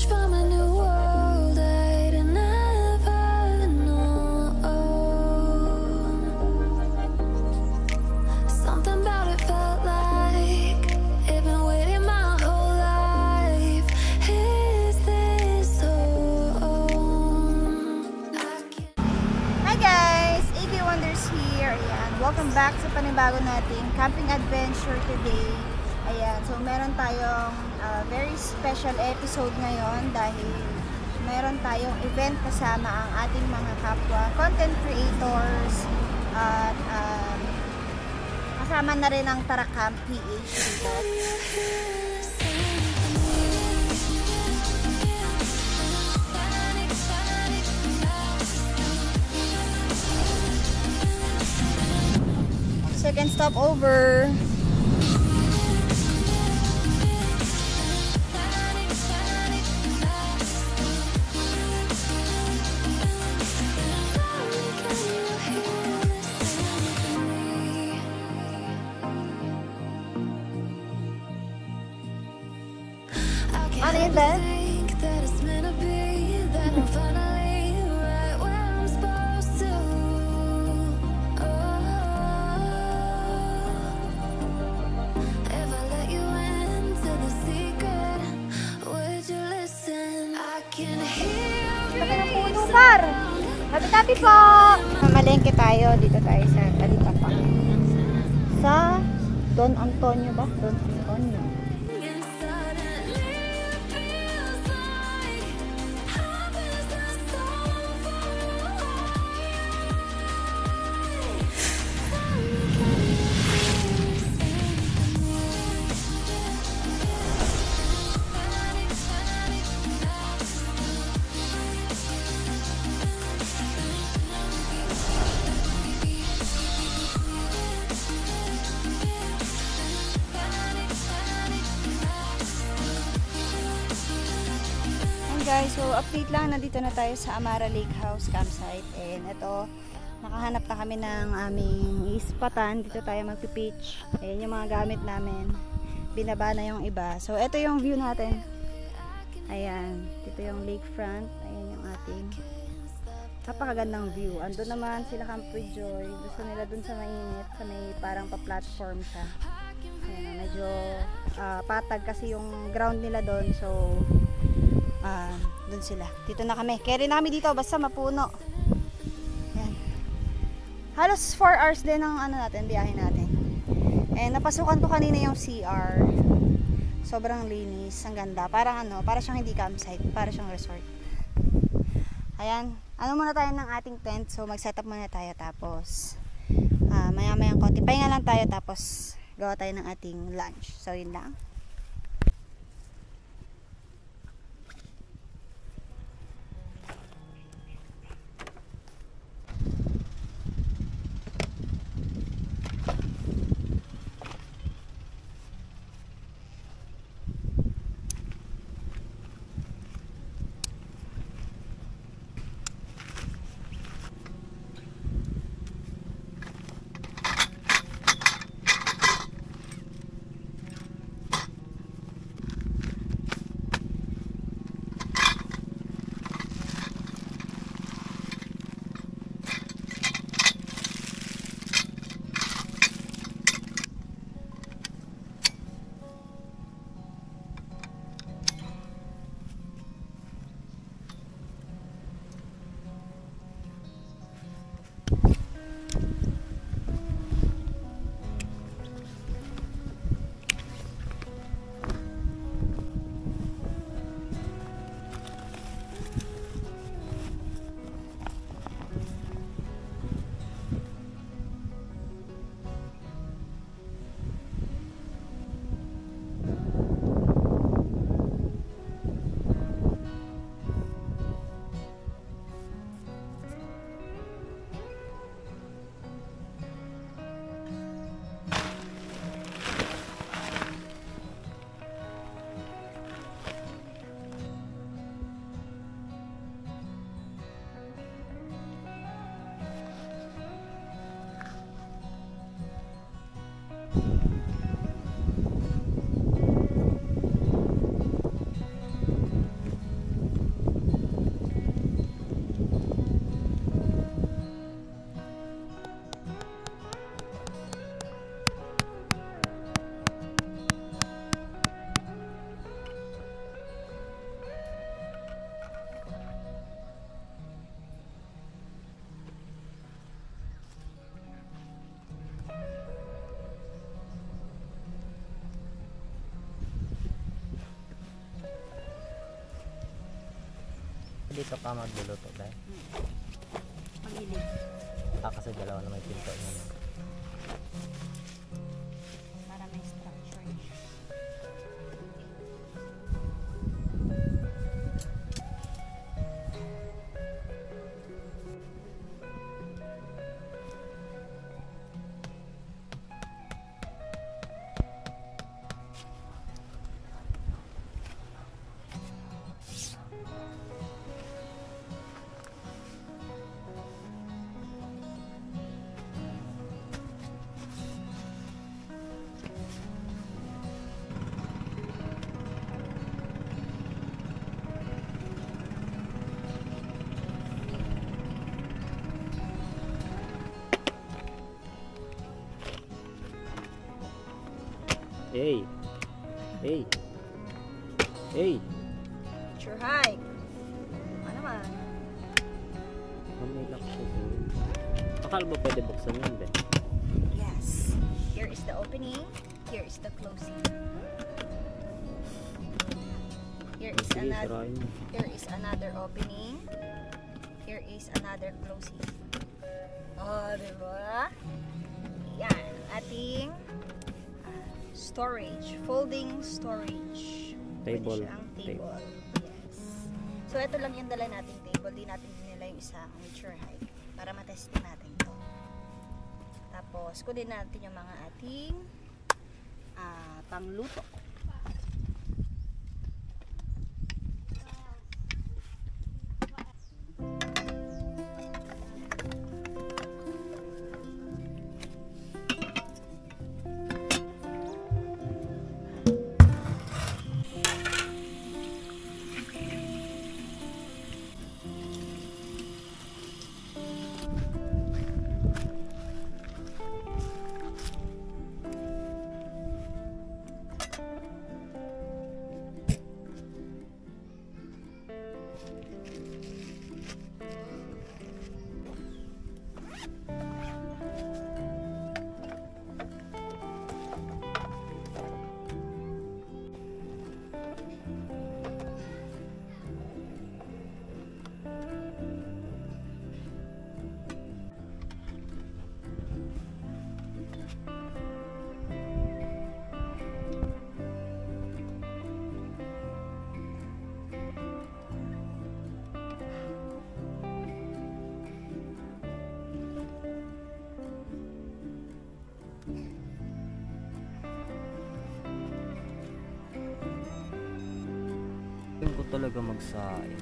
from a new world I'd never known. Something about it felt like it'd been waiting my whole life. Is this home? Hi guys! AB Wonders here. Ayan. Welcome back sa panibago nating camping adventure today. Ayan. So meron tayong very special episode ngayon dahil meron tayong event kasama ang ating mga kapwa content creators at kasama na rin ang Tarakam PH dito. Second stop over. Ano yun, Ben? Laki ng puno, par! Happy po! Mamalengke tayo. Dito tayo sa Talipapa. Sa Don Antonio ba? Don Antonio. Guys, so update lang, nandito na tayo sa Amara Lake House campsite and ito, nakahanap na kami ng aming ispatan. Dito tayo magpipitch. Ayan yung mga gamit namin, binaba na yung iba. So ito yung view natin, ayan, dito yung lakefront, ayan yung ating napakagandang view. Andun naman sila Camp with Joy, gusto nila dun sa mainit, sa may parang pa-platform siya. Ayan, medyo patag kasi yung ground nila dun, so dun sila. Dito na kami. Carry na kami dito basta mapuno. Yan. Halos 4 hours din ang biyahe natin. And napasukan ko kanina yung CR. Sobrang linis, ang ganda. Parang para siyang hindi campsite, para siyang resort. Ayan. Muna tayo ng ating tent. So mag-setup muna tayo tapos maya-mayang konti. Pahinga lang tayo tapos gawa tayo ng ating lunch. So yun lang. dito ka magluluto dahil? Pag-ilig. Kasi dalawa na may pinto niya. Para may structure. Hey! Hey! Hey! Picture hike. Ano man? May lock siya doon. Akala ba pwede buksan yun, be? Yes. Here is the opening. Here is the closing. Here is Sige, another. sirain mo. Here is another opening. Here is another closing. Oh, diba? Yan. Ating storage. Folding storage. Pwede Table. siyang table. Yes. So, ito lang yung dala nating table. Di natin dinala yung isang nature hike para matestin natin to. Tapos, kunin natin yung mga ating pangluto. Galing ko talaga magsaing.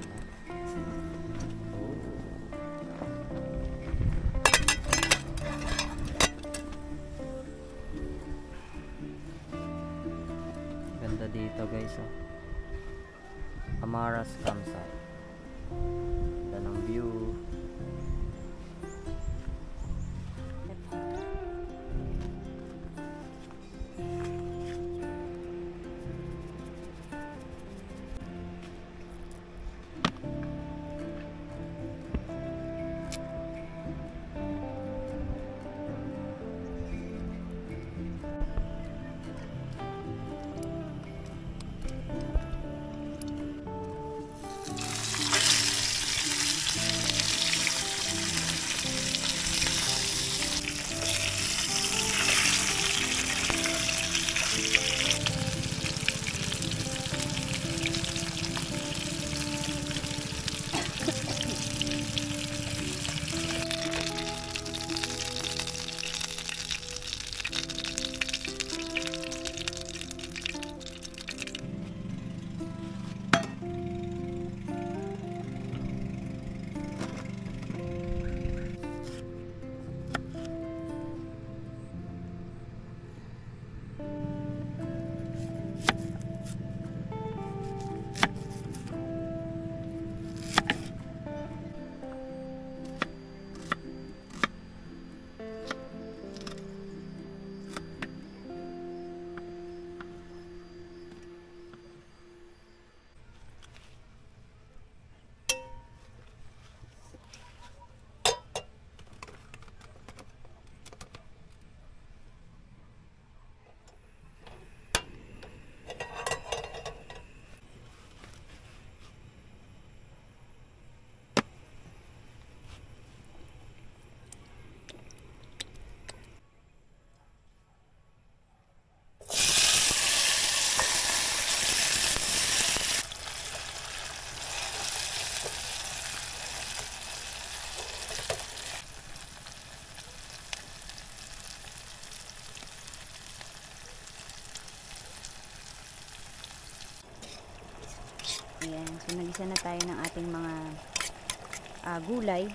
Oh. Ganda dito guys, oh. Amara's campsite. Ganda ng view. Nag-umpisa na tayo ng ating mga gulay.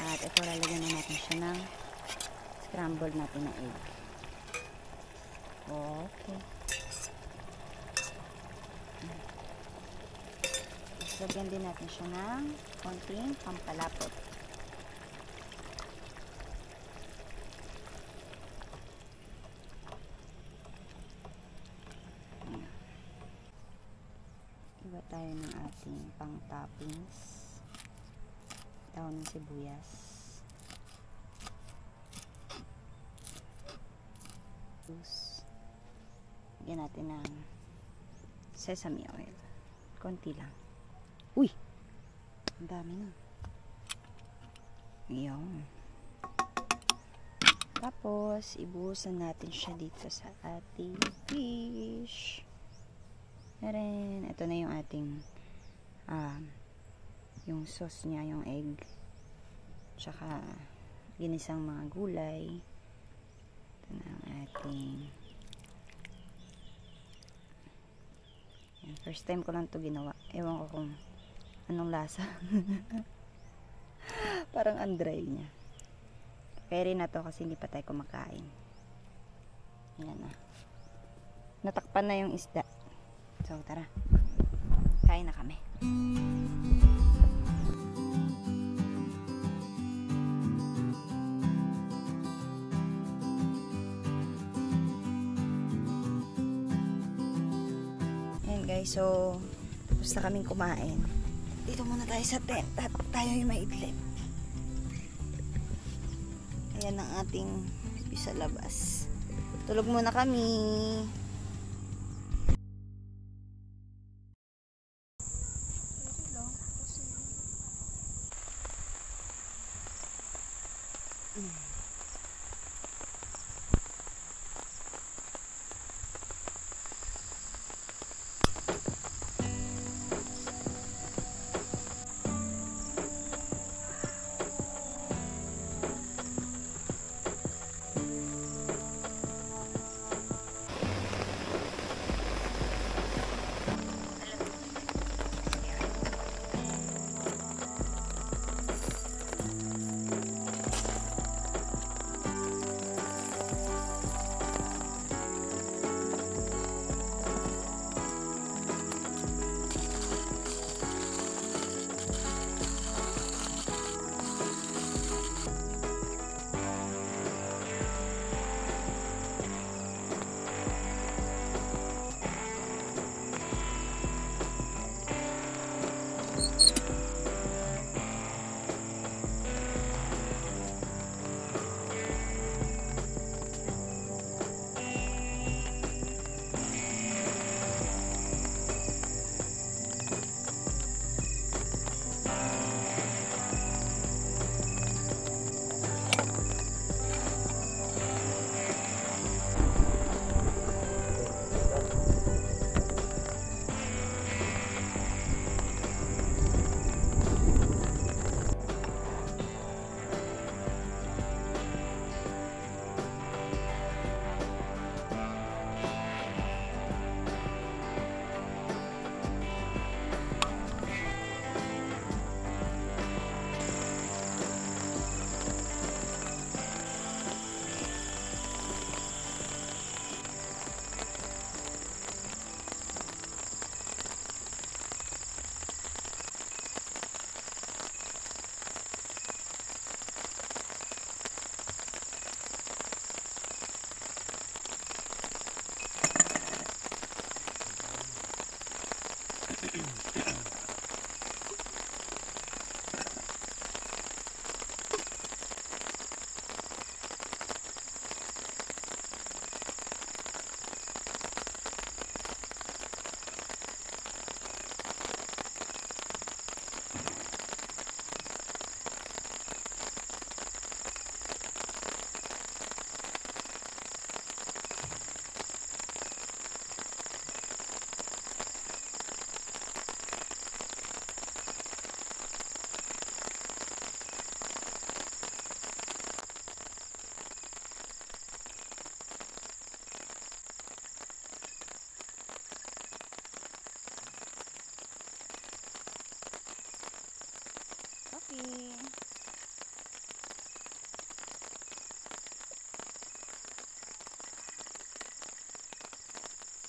At ito, lalagyan na natin siya ng scrambled natin na egg. Okay. Lagyan din natin siya ng konting pampalapot. Iba tayo ng ating pang toppings. Daon ng sibuyas. Lagyan natin ng sesame oil. Konti lang. Uy! Ang dami na. Ayan. Tapos, ibuhusan natin siya dito sa ating fish. Ayan. Ito na yung ating yung sauce niya, yung egg. Tsaka, ginisang mga gulay. Ito na ang ating first time ko lang to ginawa. Ewan ko kung anong lasa. Parang andray niya. Carry na to kasi hindi pa tayo kumakain. Yan na. Natakpan na yung isda. So, tara. Kain na kami. Ayan guys, so tapos na kaming kumain. Dito muna tayo sa tent at tayo yung maidlip. Ayan ang ating view sa labas. Tulog muna kami.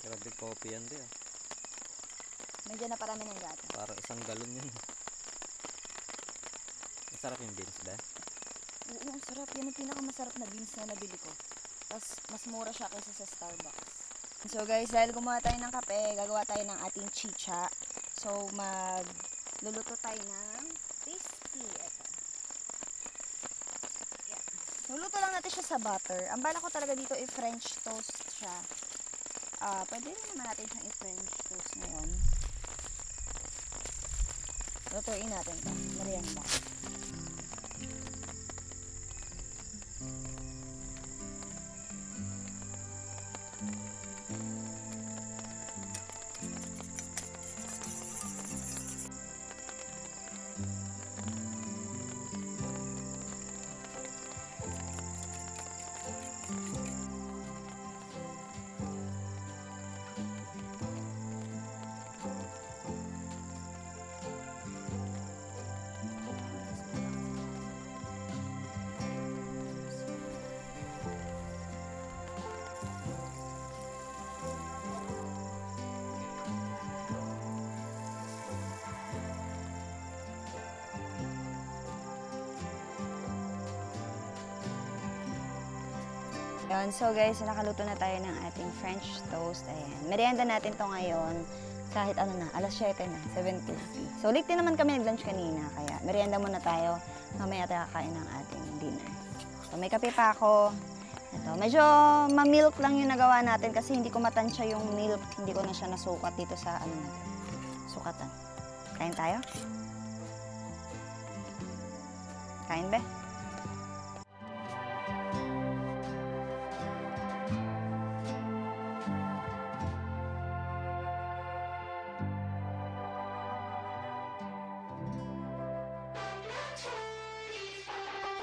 Grabe coffee yan din. Medyo na parami ng gata. Para isang galon yun. Masarap yung beans ba? Oo, ang sarap. Yan ang pinakamasarap na beans na nabili ko. Tapos mas mura siya kaysa sa Starbucks. So guys, dahil gumawa tayo ng kape, gagawa tayo ng ating chicha. So magluluto tayo ng whiskey. Ito. Yan. Luluto lang natin siya sa butter. Ang bala ko talaga dito i-French toast siya. Pwede rin naman natin siyang i-French toast ngayon. Lutuin natin ito. Merienda. Yan. So guys, nakaluto na tayo ng ating French toast. Ayan. Merienda natin to ngayon. Kahit ano na, alas 7 na, 7:50. So late din naman kami nag-lunch kanina. Kaya merienda muna tayo. Mamaya tayo kakain ng ating dinner. So may kape pa ako. Ito, medyo ma-milk lang yung nagawa natin kasi hindi ko matansya yung milk. Hindi ko na siya nasukat dito sa ano natin. Sukatan. Kain tayo? Kain ba?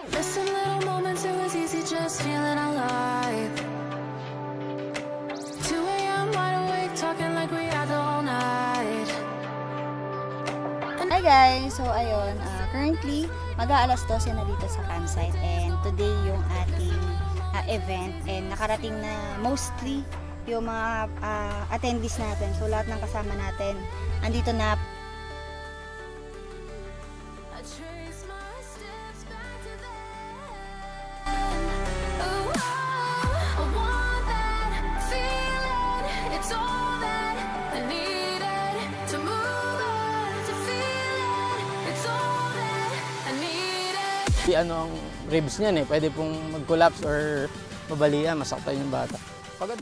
Missing little moments, it was easy just feeling alive. 2 a.m. wide awake, talking like we had the whole night. Hi guys! So ayun, currently mag-aalas 12 na dito sa campsite and today yung ating event and nakarating na mostly yung mga attendees natin. So lahat ng kasama natin andito na. I trace my steps back to then. Oh, I want that feeling. It's all that I needed to move on, to feel it. It's all that I needed. Di ano ang ribs niyan eh, pwede pong mag-collapse or mabalian, masaktan yung bata. Pagod